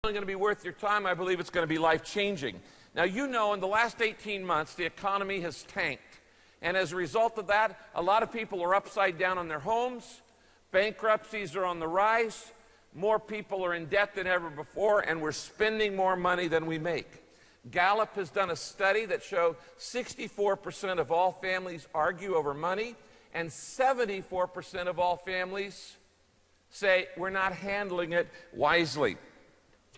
Going to be worth your time. I believe it's going to be life-changing. Now, you know, in the last 18 months, the economy has tanked. And as a result of that, a lot of people are upside down on their homes. Bankruptcies are on the rise. More people are in debt than ever before, and we're spending more money than we make. Gallup has done a study that showed 64% of all families argue over money, and 74% of all families say we're not handling it wisely.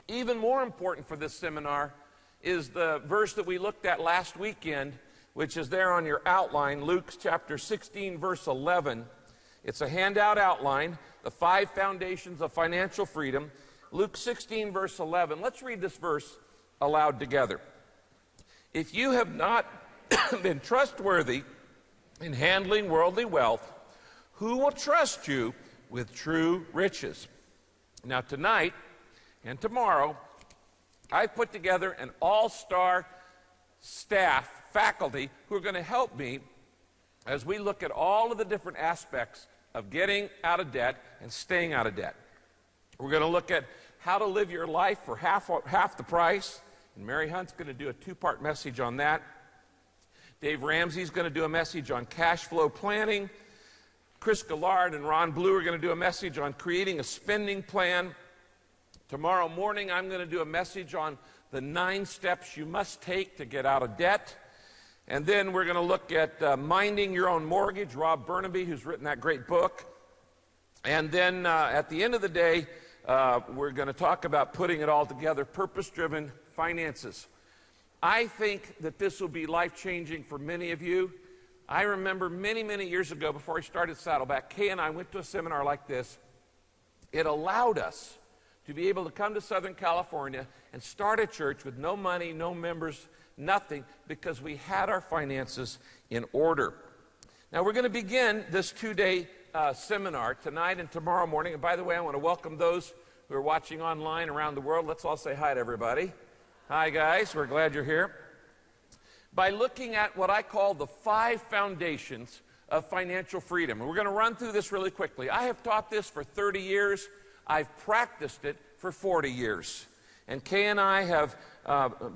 Even more important for this seminar is the verse that we looked at last weekend, which is there on your outline, Luke chapter 16, verse 11. It's a handout outline, the 5 foundations of financial freedom. Luke 16, verse 11. Let's read this verse aloud together. If you have not been trustworthy in handling worldly wealth, who will trust you with true riches? Now, tonight and tomorrow, I've put together an all-star staff, faculty, who are going to help me as we look at all of the different aspects of getting out of debt and staying out of debt. We're going to look at how to live your life for half the price, and Mary Hunt's going to do a 2-part message on that. Dave Ramsey's going to do a message on cash flow planning. Chris Gillard and Ron Blue are going to do a message on creating a spending plan. Tomorrow morning, I'm going to do a message on the 9 steps you must take to get out of debt. And then we're going to look at Minding Your Own Mortgage, Rob Burnaby, who's written that great book. And then at the end of the day, we're going to talk about putting it all together, purpose-driven finances. I think that this will be life-changing for many of you. I remember many, many years ago, before I started Saddleback, Kay and I went to a seminar like this. It allowed us to be able to come to Southern California and start a church with no money, no members, nothing, because we had our finances in order. Now, we're going to begin this 2-day seminar tonight and tomorrow morning. And by the way, I want to welcome those who are watching online around the world. Let's all say hi to everybody. Hi, guys. We're glad you're here. By looking at what I call the 5 foundations of financial freedom. And we're going to run through this really quickly. I have taught this for 30 years. I've practiced it for 40 years. And Kay and I have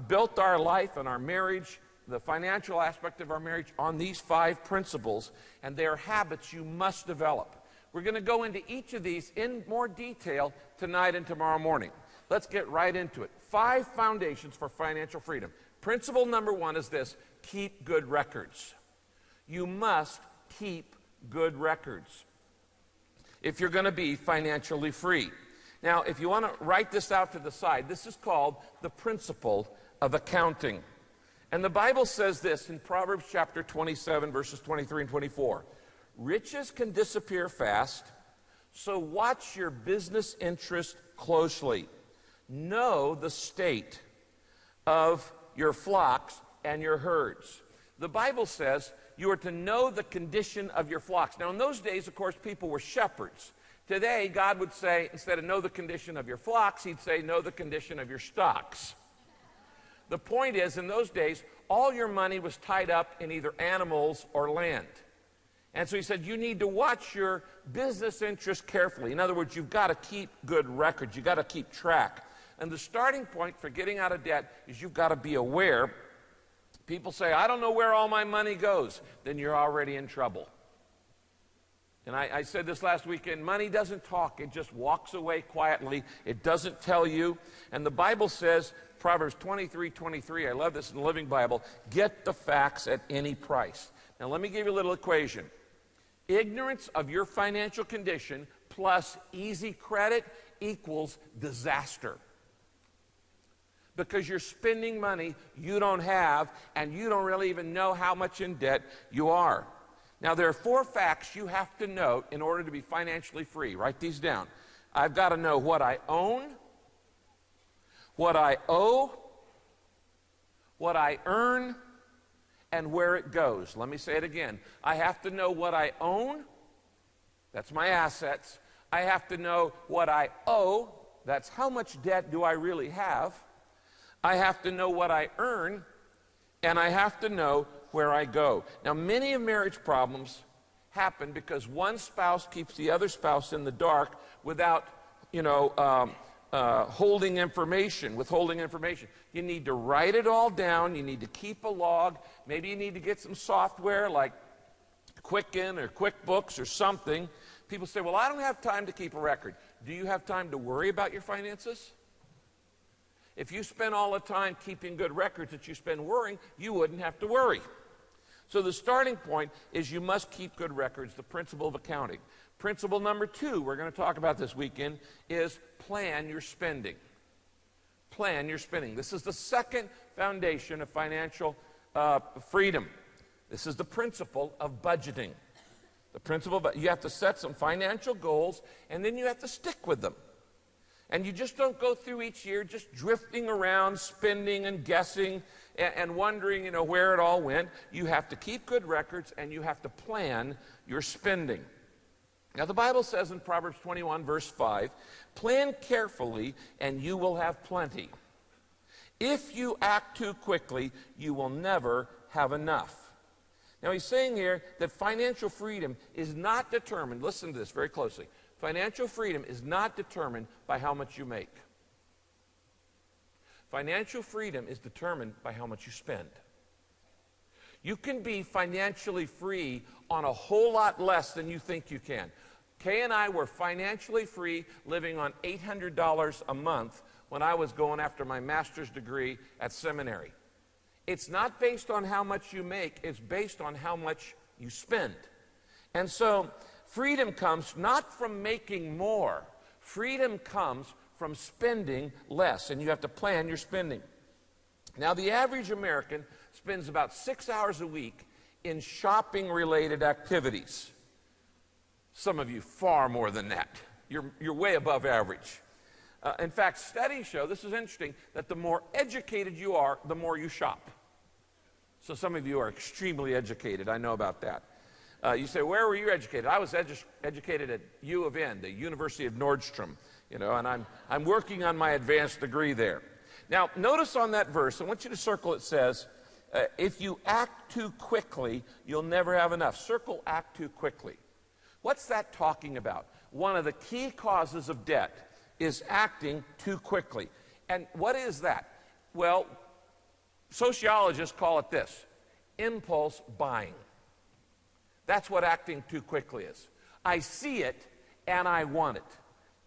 built our life and our marriage, the financial aspect of our marriage, on these 5 principles, and they are habits you must develop. We're going to go into each of these in more detail tonight and tomorrow morning. Let's get right into it. 5 foundations for financial freedom. Principle number 1 is this: keep good records. You must keep good records if you're going to be financially free. Now, if you want to write this out to the side, this is called the principle of accounting. And the Bible says this in Proverbs chapter 27, verses 23 and 24. Riches can disappear fast, so watch your business interest closely. Know the state of your flocks and your herds. The Bible says you are to know the condition of your flocks. Now, in those days, of course, people were shepherds. Today, God would say, instead of know the condition of your flocks, he'd say, know the condition of your stocks. The point is, in those days, all your money was tied up in either animals or land. And so he said, you need to watch your business interests carefully. In other words, you've got to keep good records. You've got to keep track. And the starting point for getting out of debt is you've got to be aware. People say, I don't know where all my money goes. Then you're already in trouble. And I said this last weekend, money doesn't talk. It just walks away quietly. It doesn't tell you. And the Bible says, Proverbs 23:23, I love this in the Living Bible, get the facts at any price. Now let me give you a little equation. Ignorance of your financial condition plus easy credit equals disaster. Because you're spending money you don't have, and you don't really even know how much in debt you are. Now, there are 4 facts you have to know in order to be financially free. Write these down. I've got to know what I own, what I owe, what I earn, and where it goes. Let me say it again. I have to know what I own. That's my assets. I have to know what I owe. That's how much debt do I really have. I have to know what I earn, and I have to know where I go. Now, many of marriage problems happen because one spouse keeps the other spouse in the dark without, withholding information. You need to write it all down. You need to keep a log. Maybe you need to get some software like Quicken or QuickBooks or something. People say, well, I don't have time to keep a record. Do you have time to worry about your finances? If you spend all the time keeping good records that you spend worrying, you wouldn't have to worry. So the starting point is you must keep good records, the principle of accounting. Principle number 2 we're going to talk about this weekend is plan your spending. Plan your spending. This is the second foundation of financial freedom. This is the principle of budgeting. The principle of you have to set some financial goals, and then you have to stick with them. And you just don't go through each year just drifting around, spending and guessing and wondering, where it all went. You have to keep good records, and you have to plan your spending. Now, the Bible says in Proverbs 21, verse 5, plan carefully, and you will have plenty. If you act too quickly, you will never have enough. Now, he's saying here that financial freedom is not determined, listen to this very closely, financial freedom is not determined by how much you make. Financial freedom is determined by how much you spend. You can be financially free on a whole lot less than you think you can. Kay and I were financially free living on $800 a month when I was going after my master's degree at seminary. It's not based on how much you make, it's based on how much you spend. And so freedom comes not from making more. Freedom comes from spending less, and you have to plan your spending. Now, the average American spends about 6 hours a week in shopping-related activities. Some of you far more than that. You're way above average. In fact, studies show, this is interesting, that the more educated you are, the more you shop. So some of you are extremely educated. I know about that. You say, where were you educated? I was educated at U of N, the University of Nordstrom, and I'm working on my advanced degree there. Now, notice on that verse, I want you to circle, it says, if you act too quickly, you'll never have enough. Circle act too quickly. What's that talking about? One of the key causes of debt is acting too quickly. And what is that? Well, sociologists call it this, impulse buying. That's what acting too quickly is. I see it and I want it.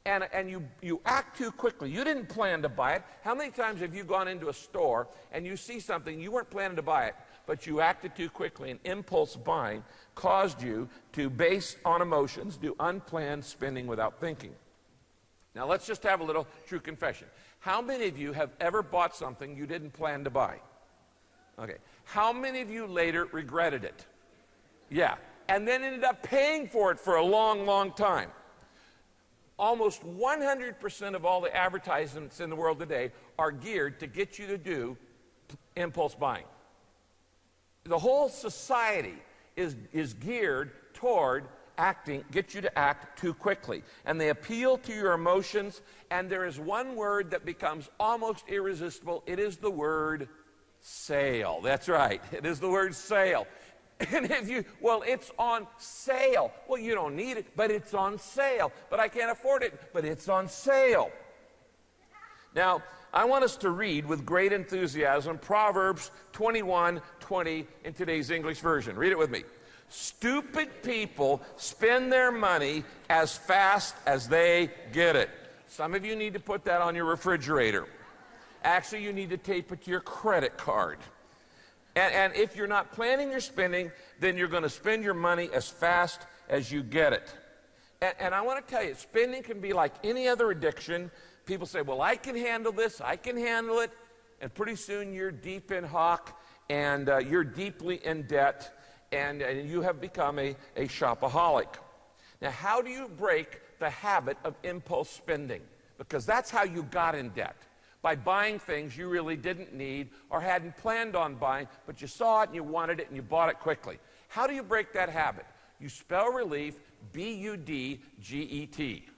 And you act too quickly. You didn't plan to buy it. How many times have you gone into a store and you see something, you weren't planning to buy it, but you acted too quickly, and impulse buying caused you to, base on emotions, do unplanned spending without thinking. Now, let's just have a little true confession. How many of you have ever bought something you didn't plan to buy? Okay. How many of you later regretted it? Yeah. And then ended up paying for it for a long, long time. Almost 100% of all the advertisements in the world today are geared to get you to do impulse buying. The whole society is geared toward get you to act too quickly. And they appeal to your emotions, and there is one word that becomes almost irresistible. It is the word sale. That's right. It is the word sale. And it's on sale. Well, you don't need it, but it's on sale. But I can't afford it, but it's on sale. Now, I want us to read with great enthusiasm Proverbs 21:20 in today's English version. Read it with me. Stupid people spend their money as fast as they get it. Some of you need to put that on your refrigerator. Actually, you need to tape it to your credit card. And if you're not planning your spending, then you're going to spend your money as fast as you get it. And I want to tell you, spending can be like any other addiction. People say, well, I can handle this, I can handle it. And pretty soon you're deep in hock, and you're deeply in debt, and you have become a shopaholic. Now, how do you break the habit of impulse spending? Because that's how you got in debt. By buying things you really didn't need or hadn't planned on buying, but you saw it and you wanted it and you bought it quickly. How do you break that habit? You spell relief, B-U-D-G-E-T.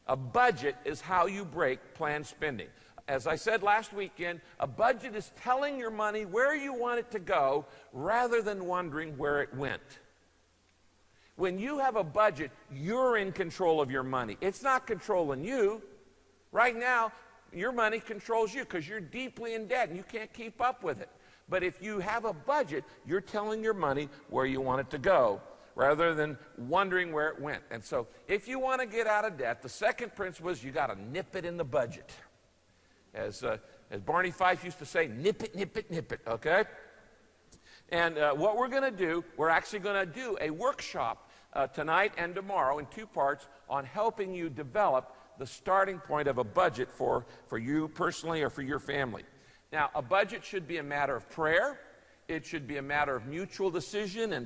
A budget is how you break planned spending. As I said last weekend, a budget is telling your money where you want it to go rather than wondering where it went. When you have a budget, you're in control of your money. It's not controlling you. Right now, your money controls you because you're deeply in debt and you can't keep up with it. But if you have a budget, you're telling your money where you want it to go rather than wondering where it went. And so if you want to get out of debt, the second principle is you got to nip it in the budget. As Barney Fife used to say, nip it, nip it, nip it, okay? And what we're going to do, we're actually going to do a workshop tonight and tomorrow in 2 parts on helping you develop the starting point of a budget for you personally or for your family. Now, a budget should be a matter of prayer. It should be a matter of mutual decision and